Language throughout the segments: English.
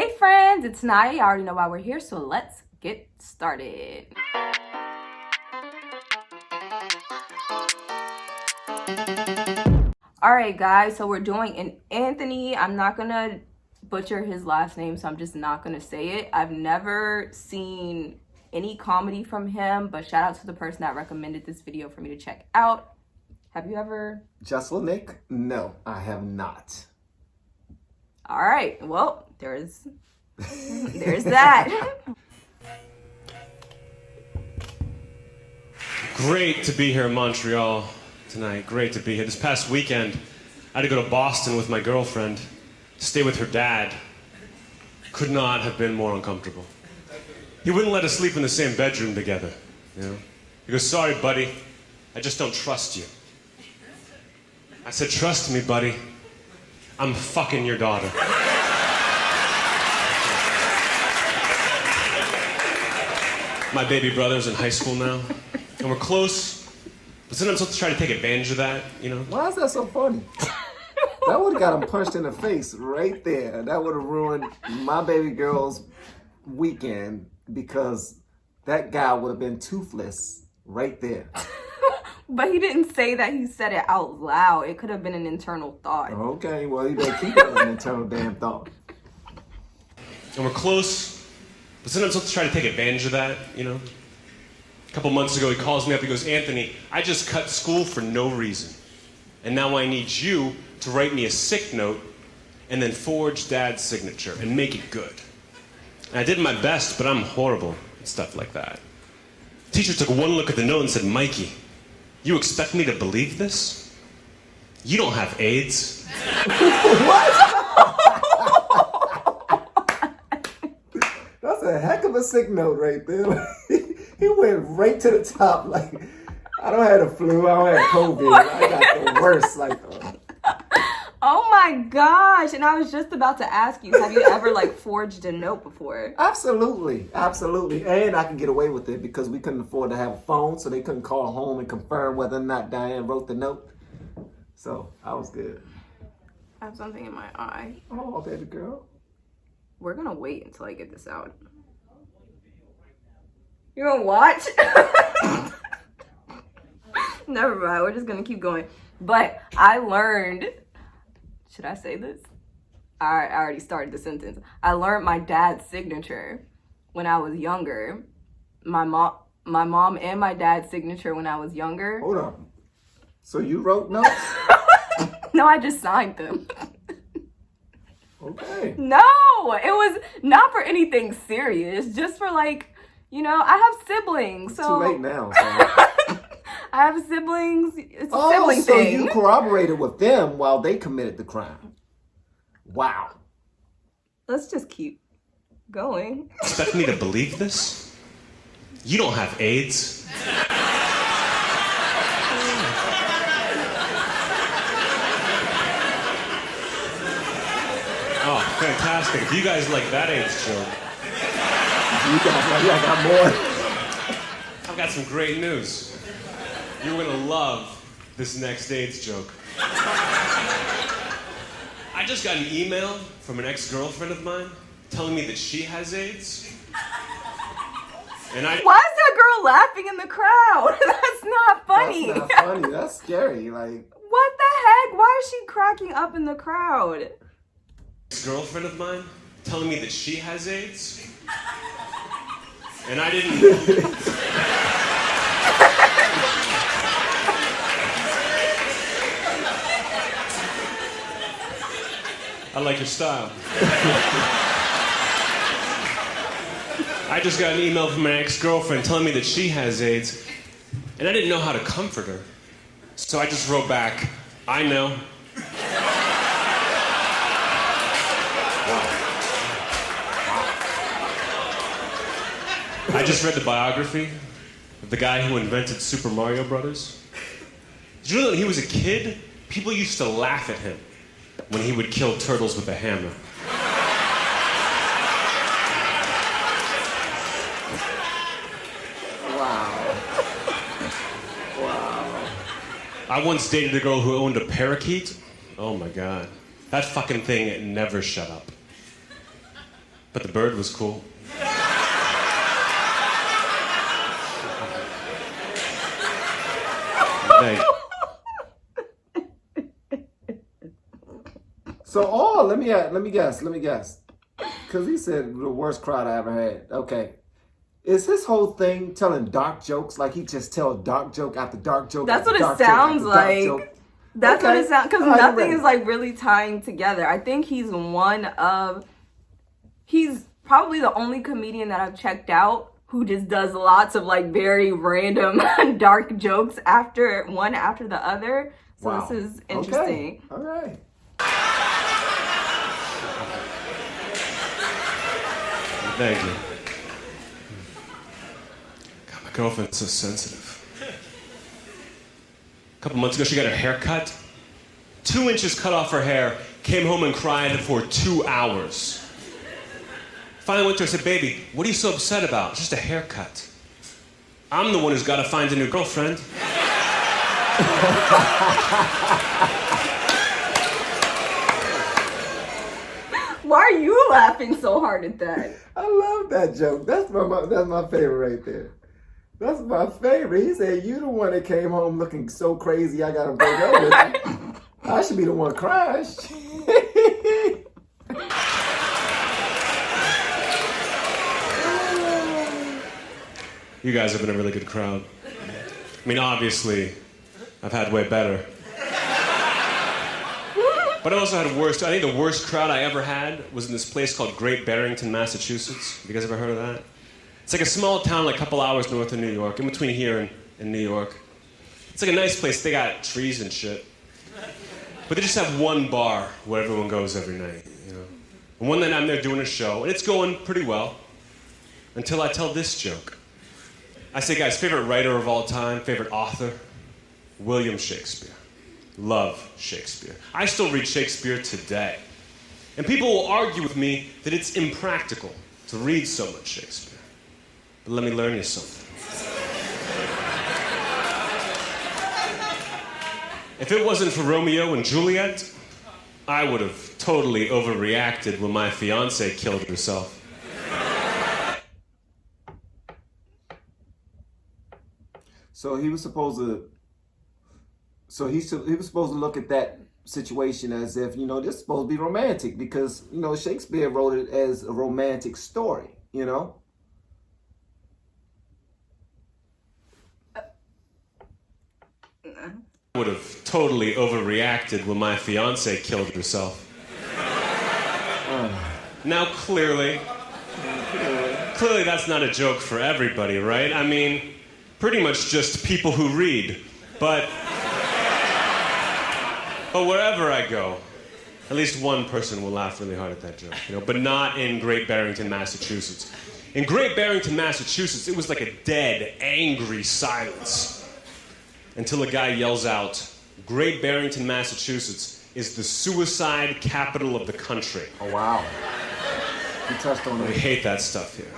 Hey friends, it's Naya. You already know why we're here, so let's get started. Alright guys, so we're doing an Anthony. I'm not gonna butcher his last name, so I'm just not gonna say it. I've never seen any comedy from him, but shout out to the person that recommended this video for me to check out. Have you ever? Jeselnik? No, I have not. Alright, well, there's that. Great to be here in Montreal tonight. Great to be here. This past weekend, I had to go to Boston with my girlfriend to stay with her dad. Could not have been more uncomfortable. He wouldn't let us sleep in the same bedroom together, you know? He goes, "Sorry, buddy, I just don't trust you." I said, "Trust me, buddy. I'm fucking your daughter." My baby brother's in high school now, and we're close, but sometimes I'll try to take advantage of that, you know? Why is that so funny? That would have got him punched in the face right there. That would have ruined my baby girl's weekend because that guy would have been toothless right there. But he didn't say that, he said it out loud. It could have been an internal thought. Okay, well, you better keep it as an internal damn thought. And we're close, but sometimes I'll try to take advantage of that, you know? A couple months ago, he calls me up, he goes, "Anthony, I just cut school for no reason. And now I need you to write me a sick note and then forge Dad's signature and make it good." And I did my best, but I'm horrible at stuff like that. The teacher took one look at the note and said, "Mikey, you expect me to believe this? You don't have AIDS." That's a heck of a sick note right there. He went right to the top. Like, I don't have the flu, I don't have COVID. I got the worst. Oh my gosh. And I was just about to ask you, have you ever forged a note before? Absolutely. And I can get away with it because we couldn't afford to have a phone, so they couldn't call home and confirm whether or not Diane wrote the note. So I was good. I have something in my eye. Oh, baby girl. We're gonna wait until I get this out. You gonna watch? Never mind, we're just gonna keep going. But I learned, should I say this? I already started the sentence. I learned my dad's signature when I was younger. My mom and my dad's signature when I was younger. Hold on. So you wrote notes? No, I just signed them. Okay. No, it was not for anything serious. Just for I have siblings. It's so too late now. So. I have siblings. It's a sibling so thing. you corroborated with them while they committed the crime. Wow. Let's just keep going. Expect me to believe this? You don't have AIDS. Oh, fantastic. If you guys like that AIDS joke, I got more. I've got some great news. You're gonna love this next AIDS joke. I just got an email from an ex-girlfriend of mine telling me that she has AIDS. And Why is that girl laughing in the crowd? That's not funny. That's not funny. That's scary. What the heck? Why is she cracking up in the crowd? Ex-girlfriend of mine telling me that she has AIDS. And I didn't... I like your style. I just got an email from an ex-girlfriend telling me that she has AIDS, and I didn't know how to comfort her. So I just wrote back, "I know." I just read the biography of the guy who invented Super Mario Brothers. Did you know that when he was a kid, people used to laugh at him when he would kill turtles with a hammer? Wow. I once dated a girl who owned a parakeet. Oh my God. That fucking thing never shut up. But the bird was cool. Thanks. So, let me guess. Because he said the worst crowd I ever had. Okay. Is his whole thing telling dark jokes? Like he just tell dark joke after dark joke? That's after what it dark joke sounds after dark like. joke? That's what it sounds, because All right, I'm nothing ready. is like really tying together. I think he's probably the only comedian that I've checked out who just does lots of like very random dark jokes after the other. So Wow. this is interesting. Okay. All right. Thank you. God, my girlfriend's so sensitive. A couple months ago, she got her hair cut. 2 inches cut off her hair, came home and cried for 2 hours. Finally went to her and said, baby, what are you so upset about? It's just a haircut. I'm the one who's got to find a new girlfriend. Why are you laughing so hard at that? I love that joke. That's my favorite right there. That's my favorite. He said, you the one that came home looking so crazy I got to break up with you. I should be the one crying. You guys have been a really good crowd. I mean, obviously, I've had way better. But I also had worse. I think the worst crowd I ever had was in this place called Great Barrington, Massachusetts. Have you guys ever heard of that? It's like a small town, like a couple hours north of New York, in between here and New York. It's like a nice place. They got trees and shit. But they just have one bar where everyone goes every night, you know. And one night I'm there doing a show, and it's going pretty well, until I tell this joke. I say, guys, favorite writer of all time, favorite author? William Shakespeare. Love Shakespeare. I still read Shakespeare today. And people will argue with me that it's impractical to read so much Shakespeare. But let me learn you something. If it wasn't for Romeo and Juliet, I would have totally overreacted when my fiancée killed herself. So he was supposed to. So he was supposed to look at that situation as if, you know, this is supposed to be romantic because, you know, Shakespeare wrote it as a romantic story, you know. I would have totally overreacted when my fiancée killed herself. Now, clearly that's not a joke for everybody, right? I mean, pretty much just people who read. But wherever I go, at least one person will laugh really hard at that joke, you know, but not in Great Barrington, Massachusetts. In Great Barrington, Massachusetts, it was like a dead, angry silence until a guy yells out, Great Barrington, Massachusetts is the suicide capital of the country. Oh, wow. You touched on We it. hate that stuff here.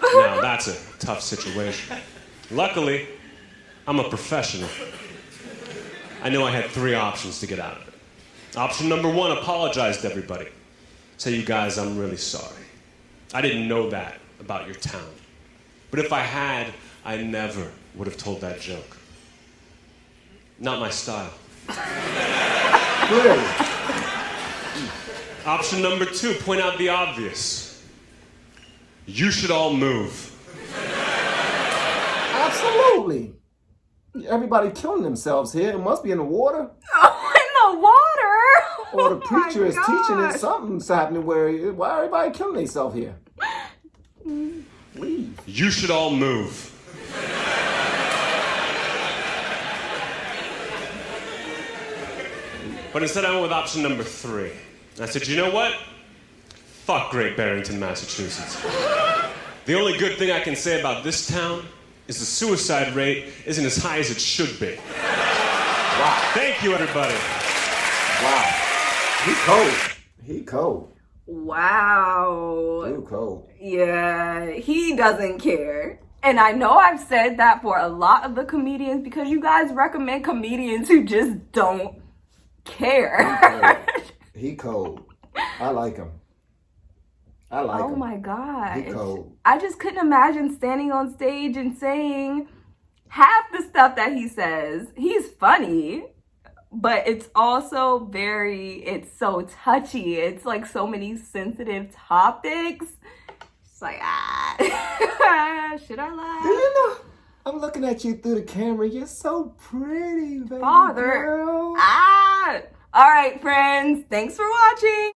Now, that's a tough situation. Luckily, I'm a professional. I knew I had 3 options to get out of it. Option number 1, apologize to everybody. Say, you guys, I'm really sorry. I didn't know that about your town. But if I had, I never would have told that joke. Not my style. Clearly. Option number 2, point out the obvious. You should all move. Absolutely. Everybody killing themselves here. It must be in the water. Oh, in the water! Or the Oh my preacher is teaching gosh. it. Something's happening why everybody killing themselves here? Leave. You should all move. But instead I went with option number 3. I said, you know what? Fuck Great Barrington, Massachusetts. The only good thing I can say about this town is the suicide rate isn't as high as it should be. Wow. Thank you, everybody. Wow. He cold. He cold. Wow. Too cold. Yeah, he doesn't care. And I know I've said that for a lot of the comedians because you guys recommend comedians who just don't care. He cold. I like him. I like Oh him. my gosh. He cold. I just couldn't imagine standing on stage and saying half the stuff that he says. He's funny, but it's also it's so touchy. It's like so many sensitive topics. It's like, should I laugh? Do you know? I'm looking at you through the camera. You're so pretty, baby Father. girl. All right, friends. Thanks for watching.